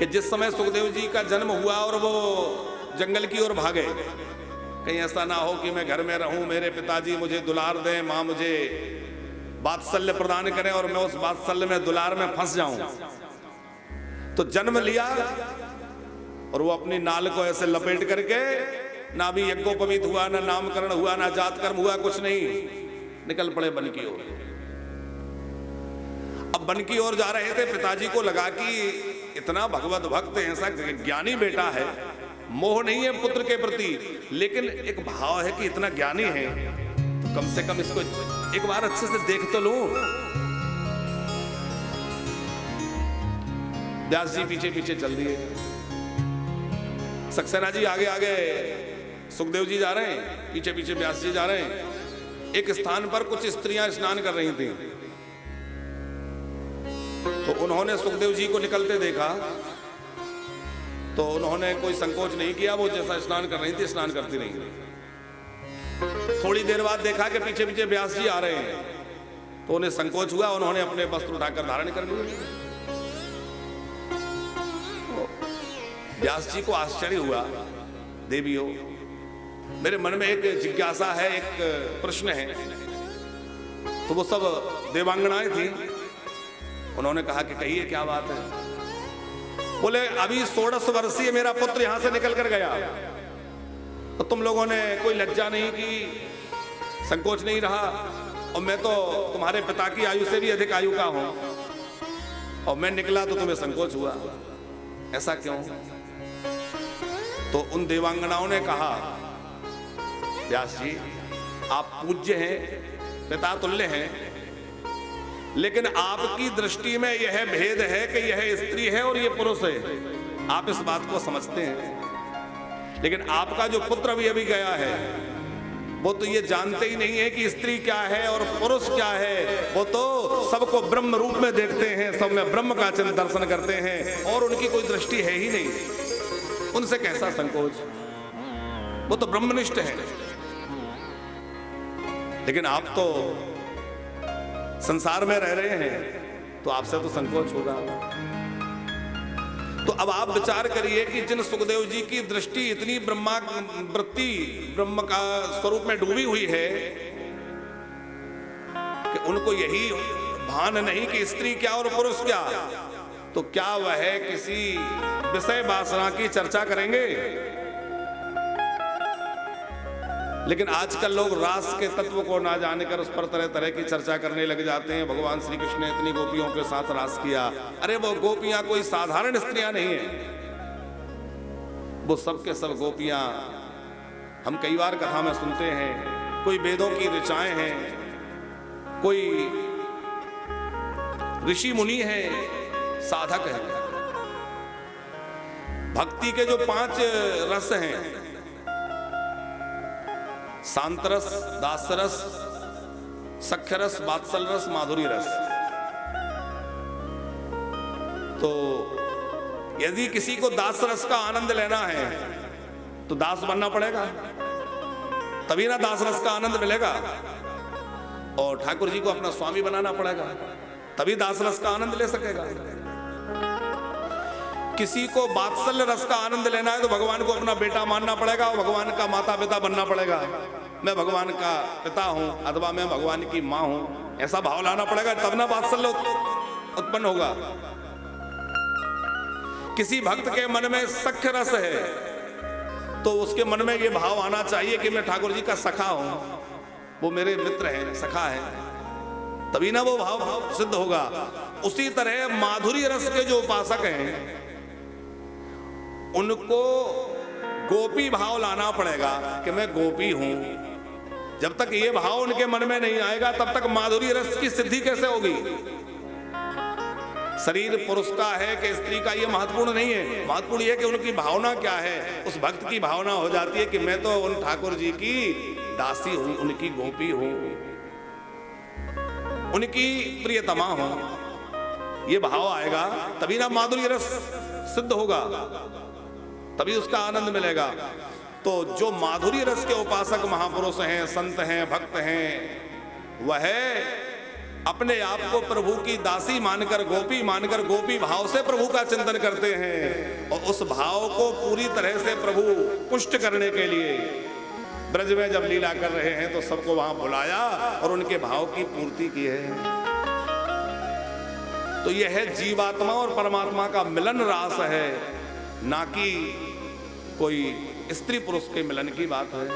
कि जिस समय सुखदेव जी का जन्म हुआ और वो जंगल की ओर भागे, कहीं ऐसा ना हो कि मैं घर में रहूं, मेरे पिताजी मुझे दुलार दें, माँ मुझे वात्सल्य प्रदान करें और मैं उस वात्सल्य में दुलार में फंस जाऊं। तो जन्म लिया और वो अपनी नाल को ऐसे लपेट करके, ना भी यज्ञोपवीत हुआ, ना नामकरण हुआ, ना जात कर्म हुआ, कुछ नहीं, निकल पड़े वन की ओर। अब वन की ओर जा रहे थे, पिताजी को लगा कि इतना भगवत भक्त, ऐसा ज्ञानी बेटा है, मोह नहीं है पुत्र के प्रति, लेकिन एक भाव है कि इतना ज्ञानी है तो कम से कम इसको एक बार अच्छे से देख तो लूं। व्यास जी पीछे पीछे चल दिए, सक्सेना जी आगे आगे, सुखदेव जी जा रहे हैं, पीछे पीछे व्यास जी जा रहे हैं। एक स्थान पर कुछ स्त्रियां स्नान कर रही थी, तो उन्होंने सुखदेव जी को निकलते देखा, तो उन्होंने कोई संकोच नहीं किया, वो जैसा स्नान कर रही थी स्नान करती रही। थोड़ी देर बाद देखा कि पीछे पीछे व्यास जी आ रहे हैं, तो उन्हें संकोच हुआ, उन्होंने अपने वस्त्र उठाकर धारण कर लिए। व्यास जी को आश्चर्य हुआ, देवी हो, मेरे मन में एक जिज्ञासा है, एक प्रश्न है। तो वो सब देवांगनाएं थी, उन्होंने कहा कि कहिए क्या बात है। बोले अभी 16 वर्षीय मेरा पुत्र यहां से निकल कर गया, तो तुम लोगों ने कोई लज्जा नहीं की, संकोच नहीं रहा, और मैं तो तुम्हारे पिता की आयु से भी अधिक आयु का हूं, और मैं निकला तो तुम्हें संकोच हुआ, ऐसा क्यों? तो उन देवांगनाओं ने कहा, व्यास जी आप पूज्य हैं, पिता तुल्य हैं, लेकिन आपकी दृष्टि में यह भेद है कि यह स्त्री है और यह पुरुष है, आप इस बात को समझते हैं। लेकिन आपका जो पुत्र अभी गया है, वो तो ये जानते ही नहीं है कि स्त्री क्या है और पुरुष क्या है, वो तो सबको ब्रह्म रूप में देखते हैं, सब में ब्रह्म का दर्शन करते हैं, और उनकी कोई दृष्टि है ही नहीं, उनसे कैसा संकोच, वो तो ब्रह्मनिष्ठ है। लेकिन आप तो संसार में रह रहे हैं, तो आपसे तो संकोच होगा। तो अब आप विचार करिए कि जिन सुखदेव जी की दृष्टि इतनी ब्रह्मावृत्ति, ब्रह्म का स्वरूप में डूबी हुई है, कि उनको यही भान नहीं कि स्त्री क्या और पुरुष क्या, तो क्या वह किसी विषय वासना की चर्चा करेंगे? लेकिन आजकल लोग रास के तत्व को ना जानकर उस पर तरह तरह की चर्चा करने लग जाते हैं। भगवान श्री कृष्ण ने इतनी गोपियों के साथ रास किया, अरे वो गोपियां कोई साधारण स्त्रियां नहीं है, वो सब के सब गोपियां, हम कई बार कथा में सुनते हैं, कोई वेदों की ऋचाएं हैं, कोई ऋषि मुनि है, साधक है। भक्ति के जो 5 रस हैं, शांतरस, दासरस, सख्यरस, वात्सल रस, माधुरी रस, तो यदि किसी को दास रस का आनंद लेना है तो दास बनना पड़ेगा, तभी ना दास रस का आनंद मिलेगा, और ठाकुर जी को अपना स्वामी बनाना पड़ेगा, तभी दास रस का आनंद ले सकेगा। किसी को वात्सल्य रस का आनंद लेना है तो भगवान को अपना बेटा मानना पड़ेगा और भगवान का माता पिता बनना पड़ेगा, मैं भगवान का पिता हूं अथवा मैं भगवान की मां हूं, ऐसा भाव लाना पड़ेगा, तब ना वात्सल्य उत्पन्न होगा। किसी भक्त के मन में सख्य रस है तो उसके मन में यह भाव आना चाहिए कि मैं ठाकुर जी का सखा हूं, वो मेरे मित्र हैं, सखा है, तभी ना वो भाव सिद्ध होगा। उसी तरह माधुरी रस के जो उपासक हैं उनको गोपी भाव लाना पड़ेगा कि मैं गोपी हूं। जब तक ये भाव उनके मन में नहीं आएगा तब तक माधुरी रस की सिद्धि कैसे होगी? शरीर पुरुष का है कि स्त्री का, ये महत्वपूर्ण नहीं है, महत्वपूर्ण यह कि उनकी भावना क्या है। उस भक्त की भावना हो जाती है कि मैं तो उन ठाकुर जी की दासी हूं, उनकी गोपी हूं, उनकी प्रियतमा हूं, ये भाव आएगा तभी ना माधुरी रस सिद्ध होगा, तभी उसका आनंद मिलेगा। तो जो माधुरी रस के उपासक महापुरुष हैं, संत हैं, भक्त हैं, वह अपने आप को प्रभु की दासी मानकर, गोपी भाव से प्रभु का चिंतन करते हैं। और उस भाव को पूरी तरह से प्रभु पुष्ट करने के लिए ब्रज में जब लीला कर रहे हैं तो सबको वहां बुलाया और उनके भाव की पूर्ति की है। तो यह है जीवात्मा और परमात्मा का मिलन रास है, ना कि कोई स्त्री पुरुष के मिलन की बात है।